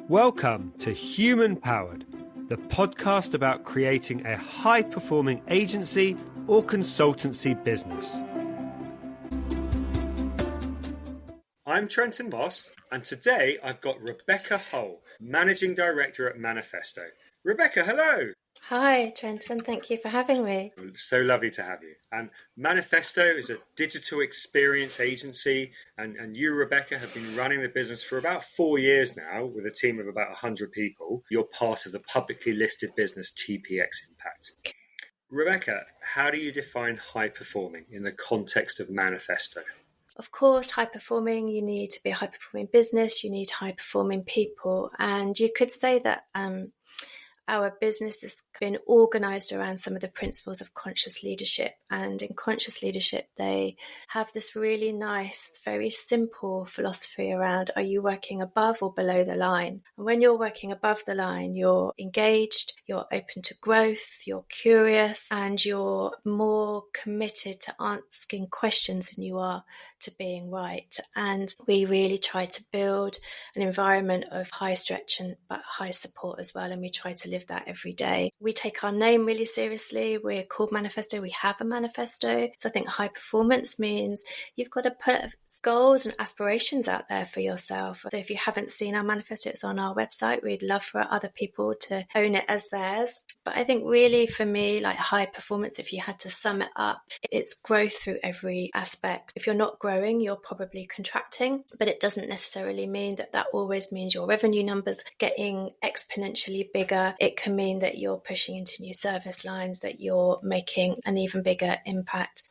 Welcome to Human Powered, the podcast about creating a high-performing agency or consultancy business. I'm Trenton Moss, and today I've got Rebecca Hull, Managing Director at Manifesto. Rebecca, hello! Hi, Trenton. Thank you for having me. So lovely to have you. And Manifesto is a digital experience agency, and you, Rebecca, have been running the business for about 4 years now with a team of about 100 people. You're part of the publicly listed business TPXimpact. Rebecca, how do you define high performing in the context of Manifesto? Of course, high performing, you need to be a high performing business, you need high performing people. And you could say that our business has been organised around some of the principles of conscious leadership. And in conscious leadership, they have this really nice, very simple philosophy around, are you working above or below the line? And when you're working above the line, you're engaged, you're open to growth, you're curious, and you're more committed to asking questions than you are to being right. And we really try to build an environment of high stretch but high support as well. And we try to live that every day. We take our name really seriously. We're called Manifesto. We have a manifesto. So I think high performance means you've got to put goals and aspirations out there for yourself. So if you haven't seen our manifesto, it's on our website. We'd love for other people to own it as theirs. But I think really for me, like high performance, if you had to sum it up, it's growth through every aspect. If you're not growing, you're probably contracting, but it doesn't necessarily mean that always means your revenue numbers getting exponentially bigger. It can mean that you're pushing into new service lines, that you're making an even bigger impact.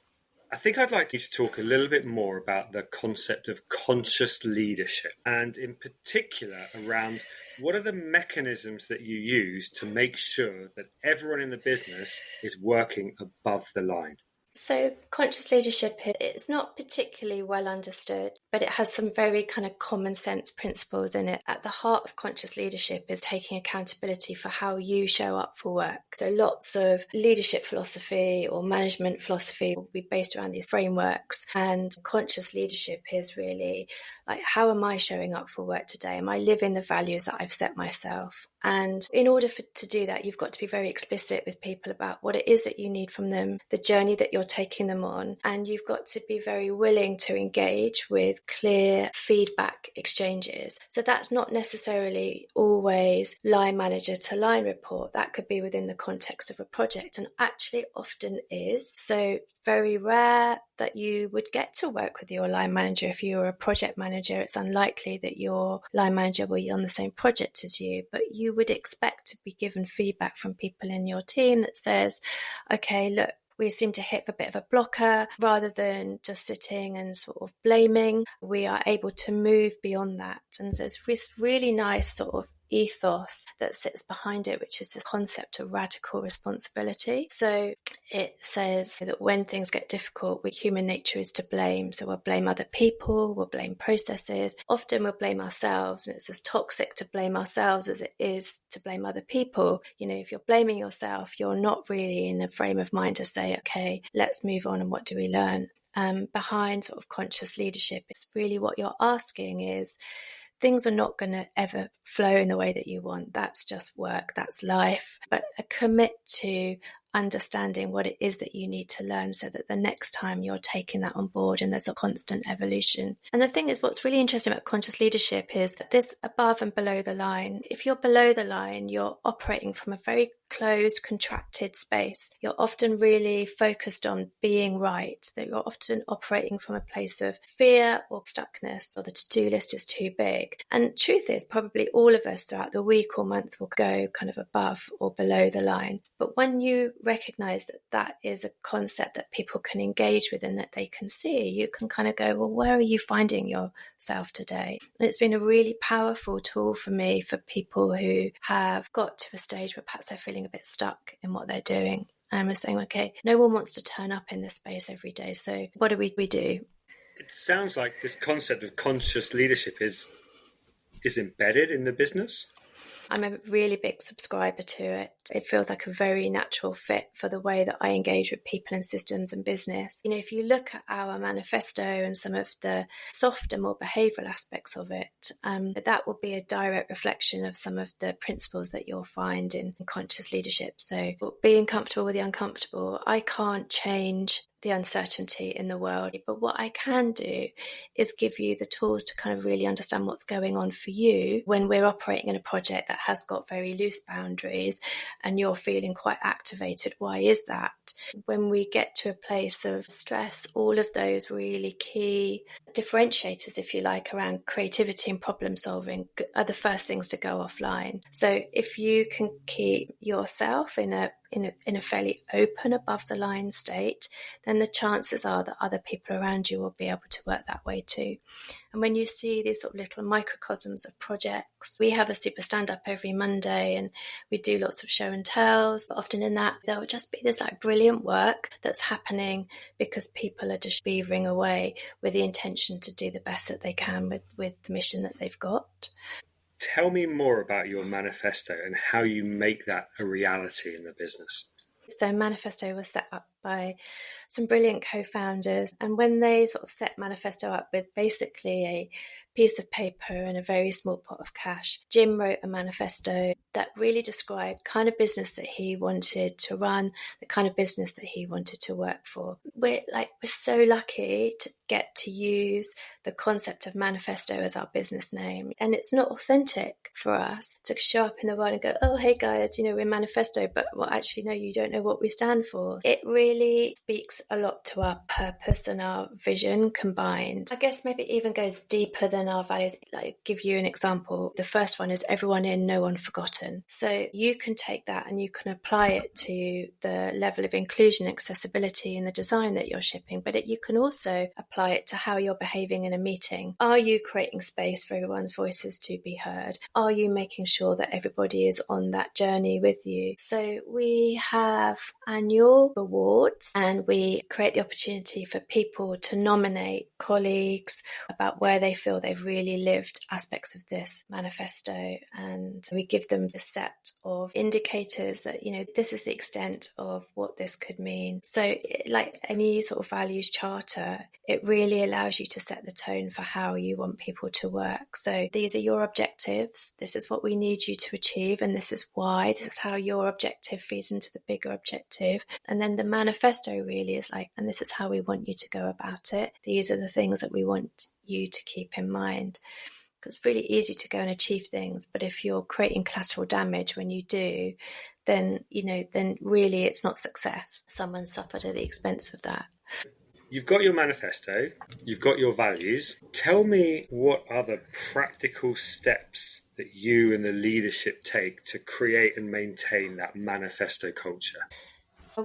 I think I'd like you to talk a little bit more about the concept of conscious leadership, and in particular around what are the mechanisms that you use to make sure that everyone in the business is working above the line. So conscious leadership, it's not particularly well understood, but it has some very kind of common sense principles in it. At the heart of conscious leadership is taking accountability for how you show up for work. So lots of leadership philosophy or management philosophy will be based around these frameworks. And conscious leadership is really like, how am I showing up for work today? Am I living the values that I've set myself? And in order to do that, you've got to be very explicit with people about what it is that you need from them, the journey that you're taking them on. And you've got to be very willing to engage with clear feedback exchanges. So that's not necessarily always line manager to line report. That could be within the context of a project, and actually often is. So very rare that you would get to work with your line manager. If you were a project manager, it's unlikely that your line manager will be on the same project as you, but you would expect to be given feedback from people in your team that says, okay, look, we seem to hit a bit of a blocker. Rather than just sitting and sort of blaming, we are able to move beyond that. And there's this really nice sort of ethos that sits behind it, which is this concept of radical responsibility. So it says that when things get difficult, human nature is to blame. So we'll blame other people, we'll blame processes. Often we'll blame ourselves, and it's as toxic to blame ourselves as it is to blame other people. You know, if you're blaming yourself, you're not really in a frame of mind to say, okay, let's move on and what do we learn? Behind sort of conscious leadership, it's really what you're asking is, things are not going to ever flow in the way that you want. That's just work, that's life. But commit to understanding what it is that you need to learn so that the next time you're taking that on board and there's a constant evolution. And the thing is, what's really interesting about conscious leadership is this above and below the line. If you're below the line, you're operating from a very closed, contracted space. You're often really focused on being right, that you're often operating from a place of fear or stuckness, or the to-do list is too big. And truth is, probably all of us throughout the week or month will go kind of above or below the line. But when you recognize that that is a concept that people can engage with and that they can see, you can kind of go, well, where are you finding yourself today? And it's been a really powerful tool for me, for people who have got to a stage where perhaps they're feeling a bit stuck in what they're doing. And we're saying, okay, no one wants to turn up in this space every day. So what do we do? It sounds like this concept of conscious leadership is embedded in the business. I'm a really big subscriber to it. It feels like a very natural fit for the way that I engage with people and systems and business. You know, if you look at our manifesto and some of the softer, more behavioural aspects of it, that will be a direct reflection of some of the principles that you'll find in conscious leadership. So being comfortable with the uncomfortable. I can't change the uncertainty in the world, but what I can do is give you the tools to kind of really understand what's going on for you when we're operating in a project that has got very loose boundaries and you're feeling quite activated. Why is that? When we get to a place of stress, all of those really key differentiators, if you like, around creativity and problem solving are the first things to go offline. So if you can keep yourself in a fairly open, above the line state, then the chances are that other people around you will be able to work that way too. And when you see these sort of little microcosms of projects, we have a super stand-up every Monday and we do lots of show and tells. But often in that, there will just be this like brilliant work that's happening because people are just beavering away with the intention to do the best that they can with the mission that they've got. Tell me more about your manifesto and how you make that a reality in the business. So Manifesto was set up by some brilliant co-founders, and when they sort of set Manifesto up with basically a piece of paper and a very small pot of cash, Jim wrote a manifesto that really described the kind of business that he wanted to run, the kind of business that he wanted to work for. We're so lucky to get to use the concept of manifesto as our business name, and it's not authentic for us to show up in the world and go, oh hey guys, we're manifesto, but well actually no, you don't know what we stand for. It really speaks a lot to our purpose and our vision combined. I guess maybe it even goes deeper than our values. Like, give you an example. The first one is everyone in, no one forgotten. So you can take that and you can apply it to the level of inclusion, accessibility in the design that you're shipping, but you can also apply it to how you're behaving in a meeting. Are you creating space for everyone's voices to be heard? Are you making sure that everybody is on that journey with you? So we have annual awards and we create the opportunity for people to nominate colleagues about where they feel they've really lived aspects of this manifesto, and we give them a set of indicators that this is the extent of what this could mean. So like any sort of values charter, it really allows you to set the tone for how you want people to work. So these are your objectives, this is what we need you to achieve, and this is why, this is how your objective feeds into the bigger objective. And then the manifesto really is like, and this is how we want you to go about it. These are the things that we want you to keep in mind. Because it's really easy to go and achieve things, but if you're creating collateral damage when you do, then really it's not success. Someone suffered at the expense of that. You've got your manifesto, you've got your values. Tell me what are the practical steps that you and the leadership take to create and maintain that manifesto culture?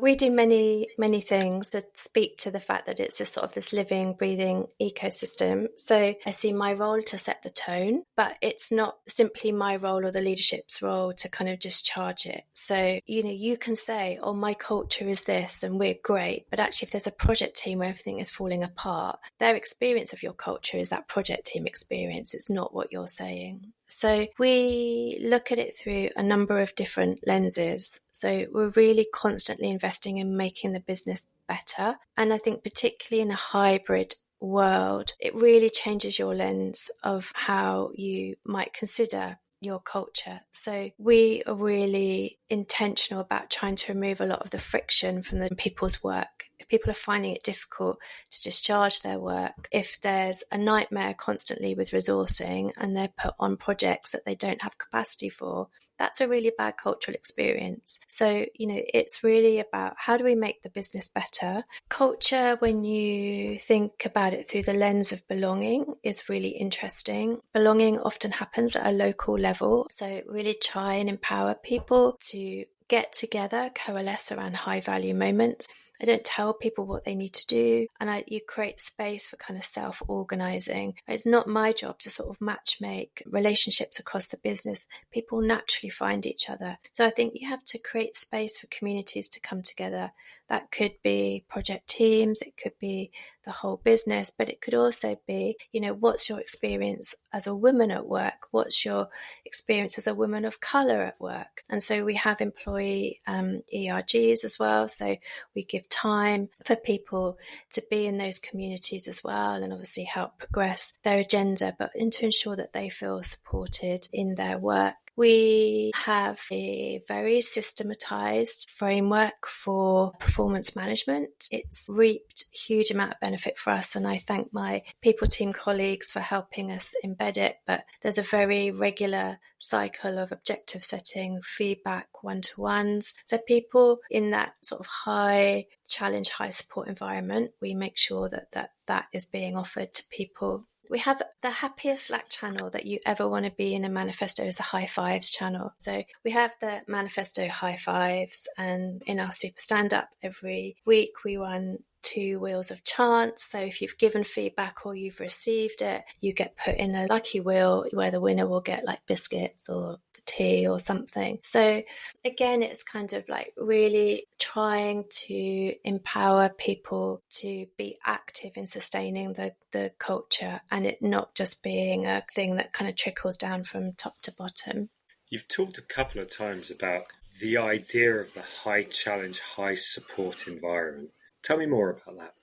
We do many, many things that speak to the fact that it's this living, breathing ecosystem. So I see my role to set the tone, but it's not simply my role or the leadership's role to kind of discharge it. So, you can say, oh, my culture is this and we're great. But actually, if there's a project team where everything is falling apart, their experience of your culture is that project team experience. It's not what you're saying. So we look at it through a number of different lenses. So we're really constantly investing in making the business better. And I think particularly in a hybrid world, it really changes your lens of how you might consider your culture. So we are really intentional about trying to remove a lot of the friction from the people's work. If people are finding it difficult to discharge their work, if there's a nightmare constantly with resourcing and they're put on projects that they don't have capacity for, that's a really bad cultural experience. So, it's really about how do we make the business better? Culture, when you think about it through the lens of belonging, is really interesting. Belonging often happens at a local level. So really try and empower people to get together, coalesce around high value moments. I don't tell people what they need to do, and you create space for kind of self-organizing. It's not my job to sort of matchmake relationships across the business. People naturally find each other. So I think you have to create space for communities to come together. That could be project teams, it could be the whole business, but it could also be, what's your experience as a woman at work? What's your experience as a woman of colour at work? And so we have employee ERGs as well. So we give time for people to be in those communities as well, and obviously help progress their agenda, but to ensure that they feel supported in their work. We have a very systematized framework for performance management. It's reaped a huge amount of benefit for us, and I thank my people team colleagues for helping us embed it. But there's a very regular cycle of objective setting, feedback, one-to-ones. So people in that sort of high challenge, high support environment, we make sure that is being offered to people. We have the happiest Slack channel that you ever want to be in a manifesto is the high fives channel. So we have the manifesto high fives, and in our super stand up every week we run 2 wheels of chance. So if you've given feedback or you've received it, you get put in a lucky wheel where the winner will get like biscuits or tea or something. So again, it's kind of like really trying to empower people to be active in sustaining the culture, and it not just being a thing that kind of trickles down from top to bottom. You've talked a couple of times about the idea of the high challenge, high support environment. Tell me more about that.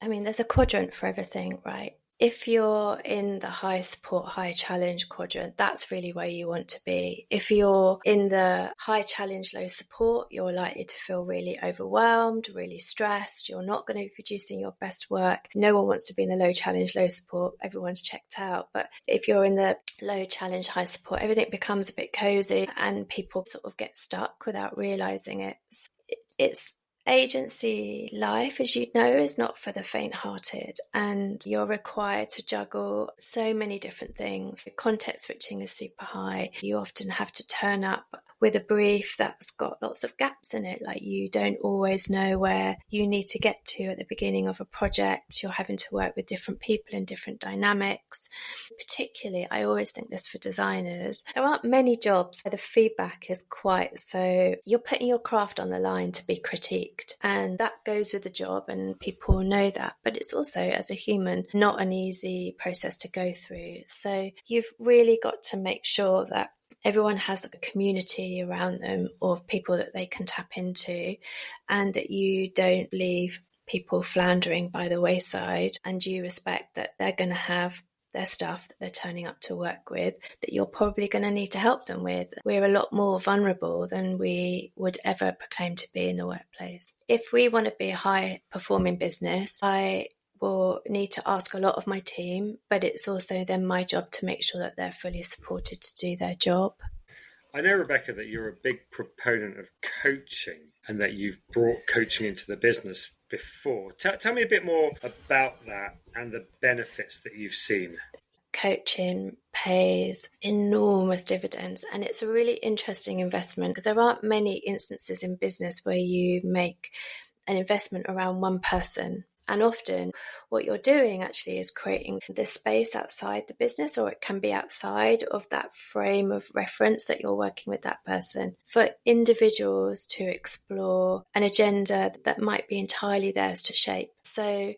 I mean, there's a quadrant for everything, right? If you're in the high support, high challenge quadrant, that's really where you want to be. If you're in the high challenge, low support, you're likely to feel really overwhelmed, really stressed. You're not going to be producing your best work. No one wants to be in the low challenge, low support. Everyone's checked out. But if you're in the low challenge, high support, everything becomes a bit cozy and people sort of get stuck without realizing it. It's agency life, as you know, is not for the faint-hearted, and you're required to juggle so many different things. Context switching is super high. You often have to turn up with a brief that's got lots of gaps in it, like you don't always know where you need to get to at the beginning of a project. You're having to work with different people in different dynamics. Particularly, I always think this for designers, there aren't many jobs where the feedback is quite so, you're putting your craft on the line to be critiqued, and that goes with the job and people know that, but it's also, as a human, not an easy process to go through. So you've really got to make sure that everyone has a community around them of people that they can tap into, and that you don't leave people floundering by the wayside, and you respect that they're going to have their stuff that they're turning up to work with that you're probably going to need to help them with. We're a lot more vulnerable than we would ever proclaim to be in the workplace. If we want to be a high performing business, I will need to ask a lot of my team, but it's also then my job to make sure that they're fully supported to do their job. I know, Rebecca, that you're a big proponent of coaching and that you've brought coaching into the business before. Tell me a bit more about that and the benefits that you've seen. Coaching pays enormous dividends, and it's a really interesting investment because there aren't many instances in business where you make an investment around one person. And often what you're doing actually is creating this space outside the business, or it can be outside of that frame of reference that you're working with that person, for individuals to explore an agenda that might be entirely theirs to shape. So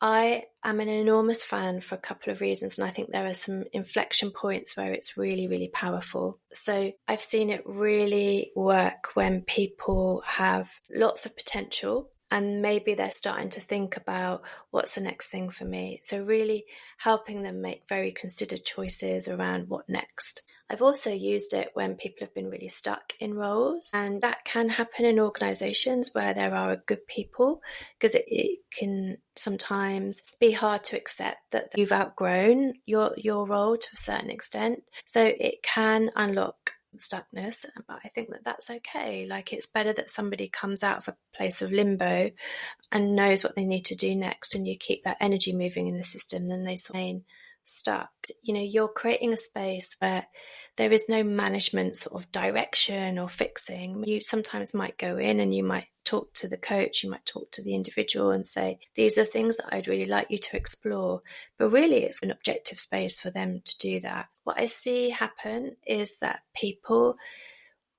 I am an enormous fan for a couple of reasons, and I think there are some inflection points where it's really, really powerful. So I've seen it really work when people have lots of potential and maybe they're starting to think about what's the next thing for me. So really helping them make very considered choices around what next. I've also used it when people have been really stuck in roles, and that can happen in organisations where there are good people, because it can sometimes be hard to accept that you've outgrown your role to a certain extent. So it can unlock stuckness, but I think that that's okay. Like, it's better that somebody comes out of a place of limbo and knows what they need to do next, and you keep that energy moving in the system, than they sustain stuck. You're creating a space where there is no management sort of direction or fixing. You sometimes might go in and you might talk to the coach, you might talk to the individual and say, these are things that I'd really like you to explore. But really, it's an objective space for them to do that. What I see happen is that people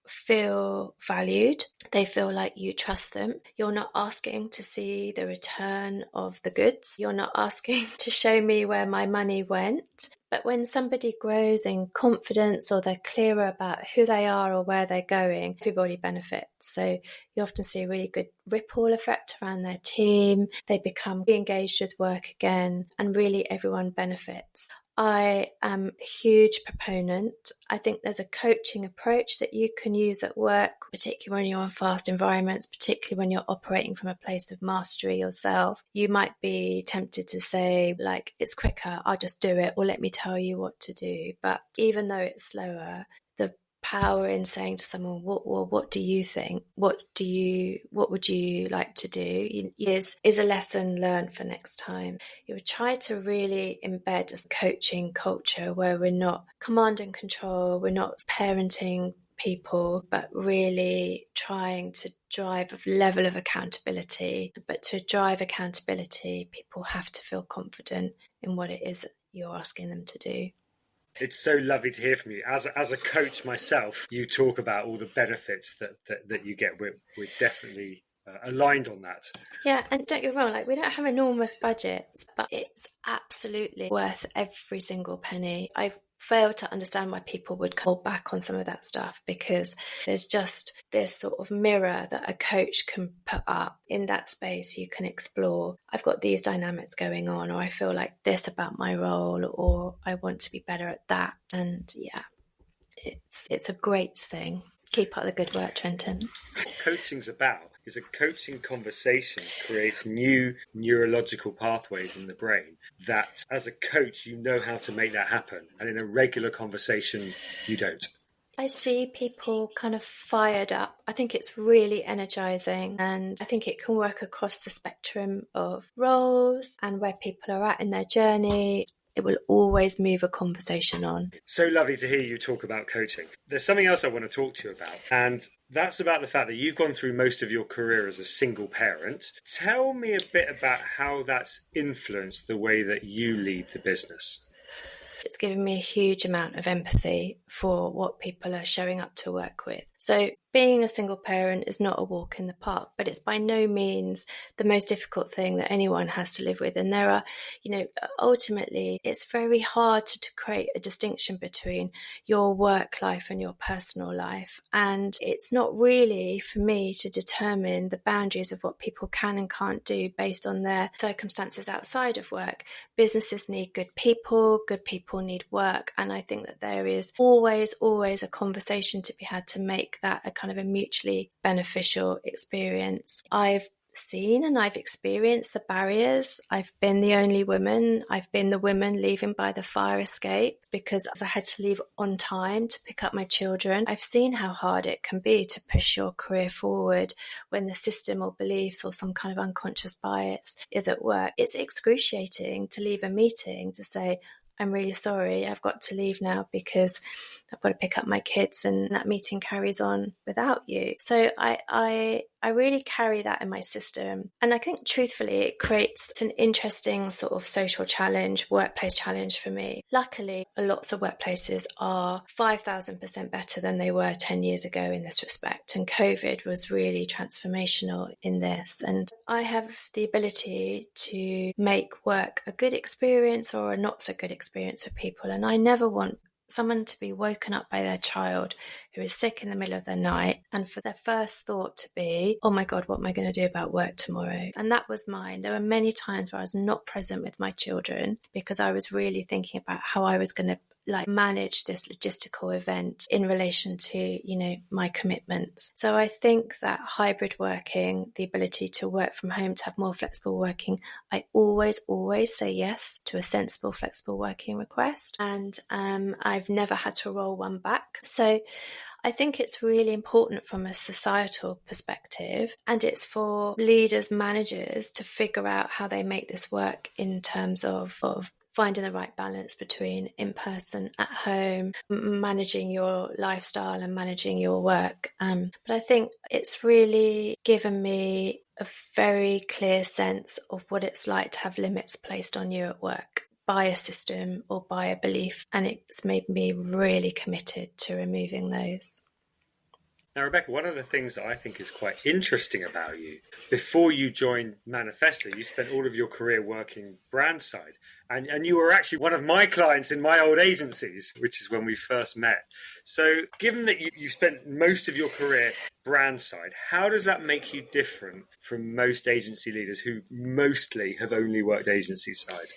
feel valued. They feel like you trust them. You're not asking to see the return of the goods. You're not asking to show me where my money went. But when somebody grows in confidence or they're clearer about who they are or where they're going, everybody benefits. So you often see a really good ripple effect around their team. They become engaged with work again, and really everyone benefits. I am a huge proponent. I think there's a coaching approach that you can use at work, particularly when you're in fast environments, particularly when you're operating from a place of mastery yourself. You might be tempted to say, like, it's quicker, I'll just do it, or let me tell you what to do. But even though it's slower, the power in saying to someone, what do you think? What would you like to do? Is a lesson learned for next time. You would try to really embed a coaching culture where we're not command and control, we're not parenting people, but really trying to drive a level of accountability. But to drive accountability, people have to feel confident in what it is that you're asking them to do. It's so lovely to hear from you. As a coach myself, you talk about all the benefits that you get. We're definitely aligned on that. Yeah, and don't get me wrong, like, we don't have enormous budgets, but it's absolutely worth every single penny. I've failed to understand why people would hold back on some of that stuff, because there's just this sort of mirror that a coach can put up in that space. You can explore, I've got these dynamics going on, or I feel like this about my role, or I want to be better at that. And yeah, it's a great thing. Keep up the good work, Trenton. What coaching's about is a coaching conversation creates new neurological pathways in the brain that, as a coach, you know how to make that happen. And in a regular conversation, you don't. I see people kind of fired up. I think it's really energizing, and I think it can work across the spectrum of roles and where people are at in their journey. It will always move a conversation on. So lovely to hear you talk about coaching. There's something else I want to talk to you about, and that's about the fact that you've gone through most of your career as a single parent. Tell me a bit about how that's influenced the way that you lead the business. It's given me a huge amount of empathy for what people are showing up to work with. So being a single parent is not a walk in the park, but it's by no means the most difficult thing that anyone has to live with. And there are, ultimately, it's very hard to create a distinction between your work life and your personal life. And it's not really for me to determine the boundaries of what people can and can't do based on their circumstances outside of work. Businesses need good people need work. And I think that there is always a conversation to be had to make that a kind of a mutually beneficial experience. I've seen and I've experienced the barriers. I've been the only woman. I've been the woman leaving by the fire escape because I had to leave on time to pick up my children. I've seen how hard it can be to push your career forward when the system or beliefs or some kind of unconscious bias is at work. It's excruciating to leave a meeting to say, I'm really sorry, I've got to leave now because I've got to pick up my kids and that meeting carries on without you. So I really carry that in my system. And I think truthfully, it creates an interesting sort of social challenge, workplace challenge for me. Luckily, lots of workplaces are 5,000% better than they were 10 years ago in this respect. And COVID was really transformational in this. And I have the ability to make work a good experience or a not so good experience for people. And I never want someone to be woken up by their child who is sick in the middle of the night and for their first thought to be, oh my God, what am I going to do about work tomorrow? And that was mine. There were many times where I was not present with my children because I was really thinking about how I was going to manage this logistical event in relation to, my commitments. So I think that hybrid working, the ability to work from home, to have more flexible working, I always say yes to a sensible, flexible working request. And I've never had to roll one back. So I think it's really important from a societal perspective, and it's for leaders, managers to figure out how they make this work in terms of finding the right balance between in person, at home, managing your lifestyle and managing your work. But I think it's really given me a very clear sense of what it's like to have limits placed on you at work by a system or by a belief, and it's made me really committed to removing those. Now, Rebecca, one of the things that I think is quite interesting about you, before you joined Manifesto, you spent all of your career working brand side. And you were actually one of my clients in my old agencies, which is when we first met. So given that you spent most of your career brand side, how does that make you different from most agency leaders who mostly have only worked agency side?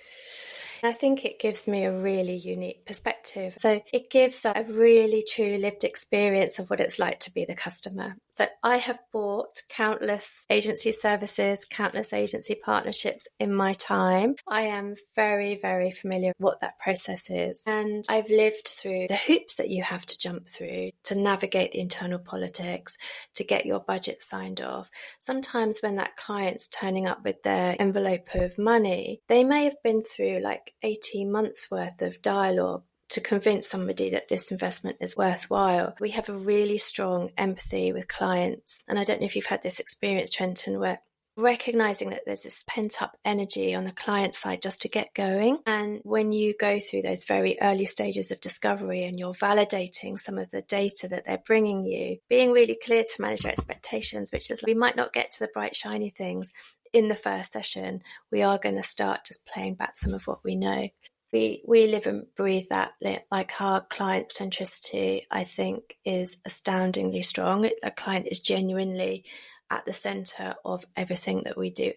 I think it gives me a really unique perspective. So it gives a really true lived experience of what it's like to be the customer. So I have bought countless agency services, countless agency partnerships in my time. I am very, very familiar with what that process is. And I've lived through the hoops that you have to jump through to navigate the internal politics, to get your budget signed off. Sometimes when that client's turning up with their envelope of money, they may have been through like 18 months worth of dialogue to convince somebody that this investment is worthwhile. We have a really strong empathy with clients. And I don't know if you've had this experience, Trenton, where recognizing that there's this pent-up energy on the client side just to get going. And when you go through those very early stages of discovery and you're validating some of the data that they're bringing you, being really clear to manage your expectations, which is we might not get to the bright, shiny things in the first session. We are going to start just playing back some of what we know. We live and breathe that. Like our client centricity, I think, is astoundingly strong. A client is genuinely at the centre of everything that we do.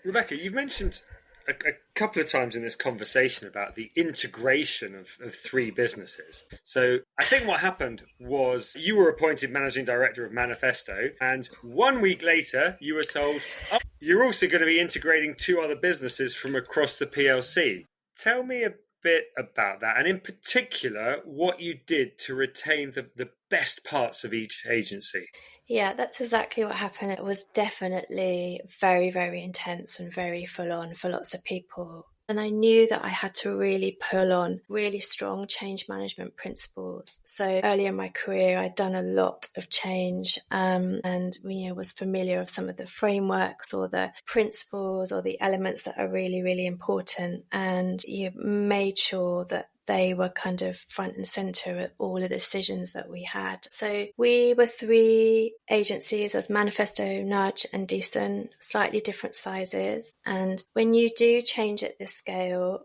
Rebecca, you've mentioned a couple of times in this conversation about the integration of three businesses. So I think what happened was you were appointed managing director of Manifesto, and 1 week later you were told, oh, you're also going to be integrating two other businesses from across the PLC. Tell me a bit about that, and in particular what you did to retain the best parts of each agency. Yeah, that's exactly what happened. It was definitely very, very intense and very full on for lots of people. And I knew that I had to really pull on really strong change management principles. So early in my career, I'd done a lot of change and was familiar with some of the frameworks or the principles or the elements that are really, really important. And you made sure that they were kind of front and center at all of the decisions that we had. So we were three agencies, as Manifesto, Nudge and Decent, slightly different sizes. And when you do change at this scale,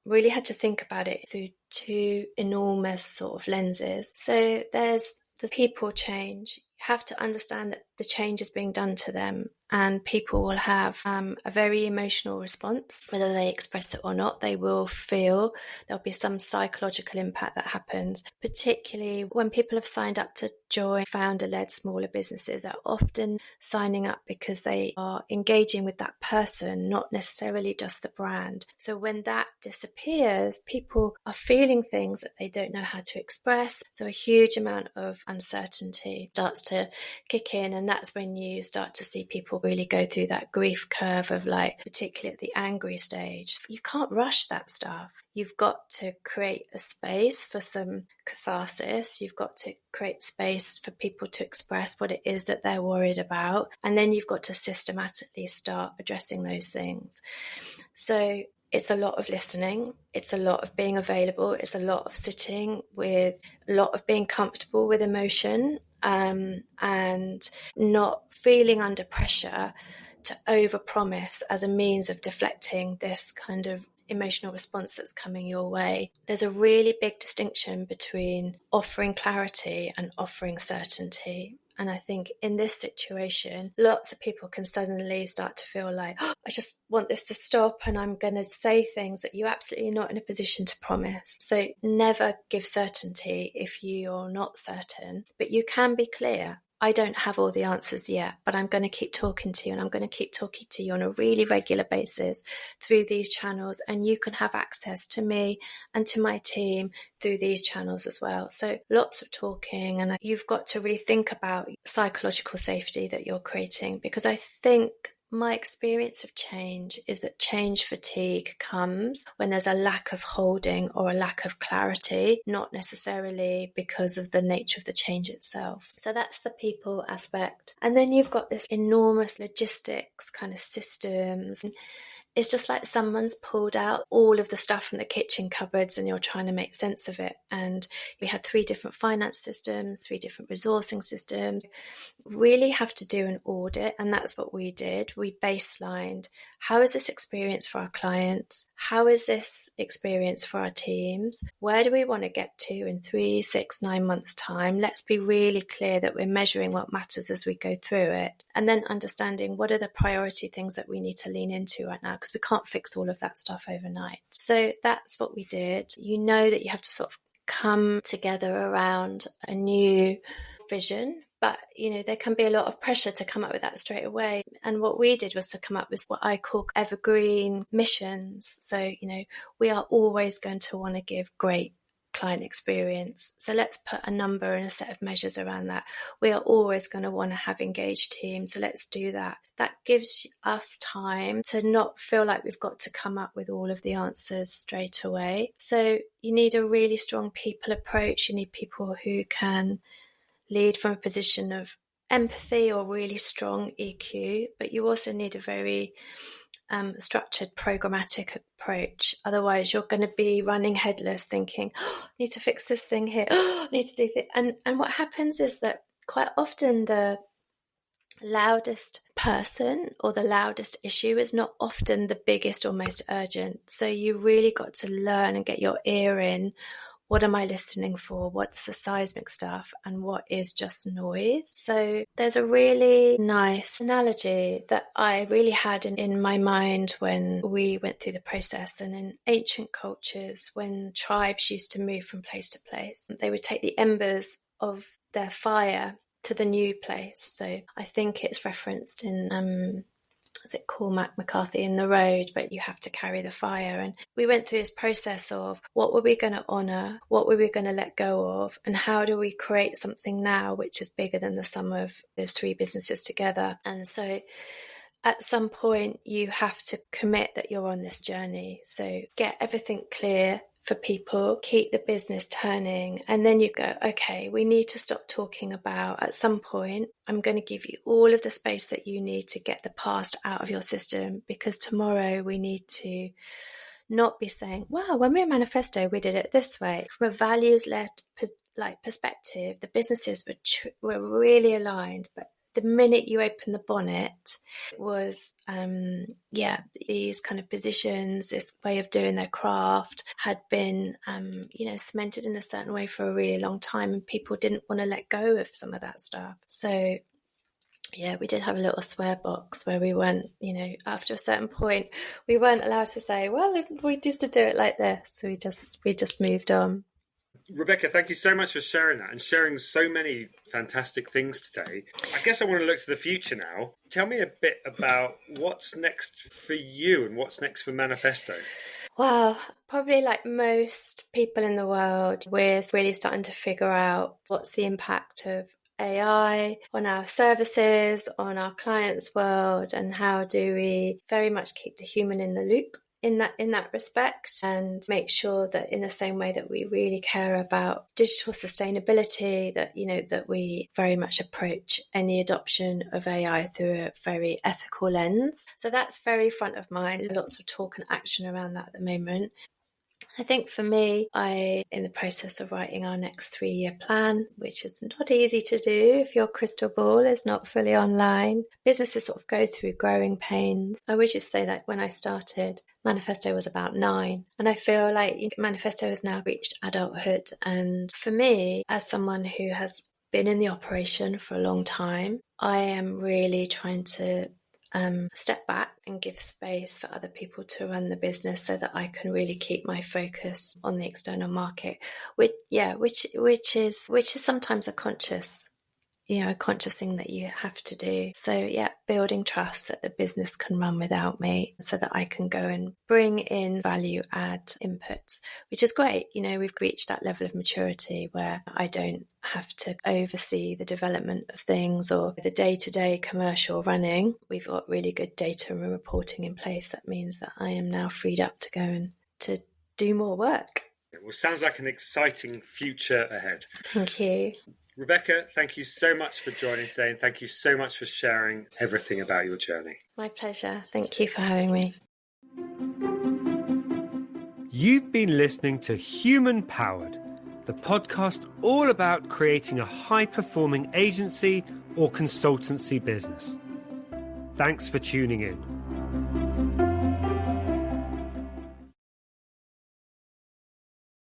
really had to think about it through two enormous sort of lenses. So there's people change. You have to understand that the change is being done to them, and people will have a very emotional response, whether they express it or not. They will feel there'll be some psychological impact that happens, particularly when people have signed up to join founder-led smaller businesses. They're often signing up because they are engaging with that person, not necessarily just the brand. So when that disappears, people are feeling things that they don't know how to express. So a huge amount of uncertainty starts to kick in, and that's when you start to see people really go through that grief curve of, like, particularly at the angry stage. You can't rush that stuff. You've got to create a space for some catharsis. You've got to create space for people to express what it is that they're worried about. And then you've got to systematically start addressing those things. So it's a lot of listening. It's a lot of being available. It's a lot of sitting with, a lot of being comfortable with emotion, and not feeling under pressure to overpromise as a means of deflecting this kind of emotional response that's coming your way. There's a really big distinction between offering clarity and offering certainty. And I think in this situation, lots of people can suddenly start to feel like, oh, I just want this to stop, and I'm going to say things that you're absolutely not in a position to promise. So never give certainty if you're not certain, but you can be clear. I don't have all the answers yet, but I'm going to keep talking to you, and I'm going to keep talking to you on a really regular basis through these channels, and you can have access to me and to my team through these channels as well. So lots of talking, and you've got to really think about psychological safety that you're creating, because I think my experience of change is that change fatigue comes when there's a lack of holding or a lack of clarity, not necessarily because of the nature of the change itself. So that's the people aspect. And then you've got this enormous logistics kind of systems. It's just like someone's pulled out all of the stuff from the kitchen cupboards and you're trying to make sense of it. And we had 3 different finance systems, 3 different resourcing systems. Really have to do an audit, and that's what we did. We baselined, how is this experience for our clients? How is this experience for our teams? Where do we want to get to in 3, 6, 9 months' time? Let's be really clear that we're measuring what matters as we go through it. And then understanding what are the priority things that we need to lean into right now, because we can't fix all of that stuff overnight. So that's what we did. You know that you have to sort of come together around a new vision. But, there can be a lot of pressure to come up with that straight away. And what we did was to come up with what I call evergreen missions. So, we are always going to want to give great client experience. So let's put a number and a set of measures around that. We are always going to want to have engaged teams. So let's do that. That gives us time to not feel like we've got to come up with all of the answers straight away. So you need a really strong people approach. You need people who can lead from a position of empathy or really strong EQ, but you also need a very structured programmatic approach. Otherwise you're going to be running headless thinking, I need to fix this thing here, I need to do this. And what happens is that quite often the loudest person or the loudest issue is not often the biggest or most urgent. So you really got to learn and get your ear in. What am I listening for? What's the seismic stuff and what is just noise? So there's a really nice analogy that I really had in my mind when we went through the process. And in ancient cultures, when tribes used to move from place to place, they would take the embers of their fire to the new place. So I think it's referenced in is it Cormac McCarthy in The Road, but you have to carry the fire. And we went through this process of what were we going to honour, what were we going to let go of, and how do we create something now which is bigger than the sum of those 3 businesses together. And so at some point you have to commit that you're on this journey. So get everything clear for people, keep the business turning, and then you go, okay, we need to stop talking about, at some point, I'm going to give you all of the space that you need to get the past out of your system, because tomorrow we need to not be saying, wow, when we were manifesto, we did it this way. From a values-led perspective, the businesses were really aligned, but the minute you open the bonnet, it was, these kind of positions, this way of doing their craft had been, cemented in a certain way for a really long time, and people didn't want to let go of some of that stuff. So, yeah, we did have a little swear box where we weren't, after a certain point, we weren't allowed to say, well, we used to do it like this. So we just moved on. Rebecca, thank you so much for sharing that and sharing so many fantastic things today. I guess I want to look to the future now. Tell me a bit about what's next for you and what's next for Manifesto. Well, probably like most people in the world, we're really starting to figure out what's the impact of AI on our services, on our clients' world, and how do we very much keep the human in the loop in that respect, and make sure that in the same way that we really care about digital sustainability, that we very much approach any adoption of AI through a very ethical lens. So that's very front of mind. Lots of talk and action around that at the moment. I think for me, I'm in the process of writing our next 3-year plan, which is not easy to do if your crystal ball is not fully online. Businesses sort of go through growing pains. I would just say that when I started, Manifesto was about 9. And I feel like Manifesto has now reached adulthood. And for me, as someone who has been in the operation for a long time, I am really trying to step back and give space for other people to run the business so that I can really keep my focus on the external market, which is sometimes a conscious a conscious thing that you have to do. So yeah, building trust that the business can run without me so that I can go and bring in value add inputs, which is great. We've reached that level of maturity where I don't have to oversee the development of things or the day-to-day commercial running. We've got really good data and reporting in place. That means that I am now freed up to go and to do more work. Well, sounds like an exciting future ahead. Thank you. Rebecca, thank you so much for joining today, and thank you so much for sharing everything about your journey. My pleasure. Thank you for having me. You've been listening to Human Powered, the podcast all about creating a high-performing agency or consultancy business. Thanks for tuning in.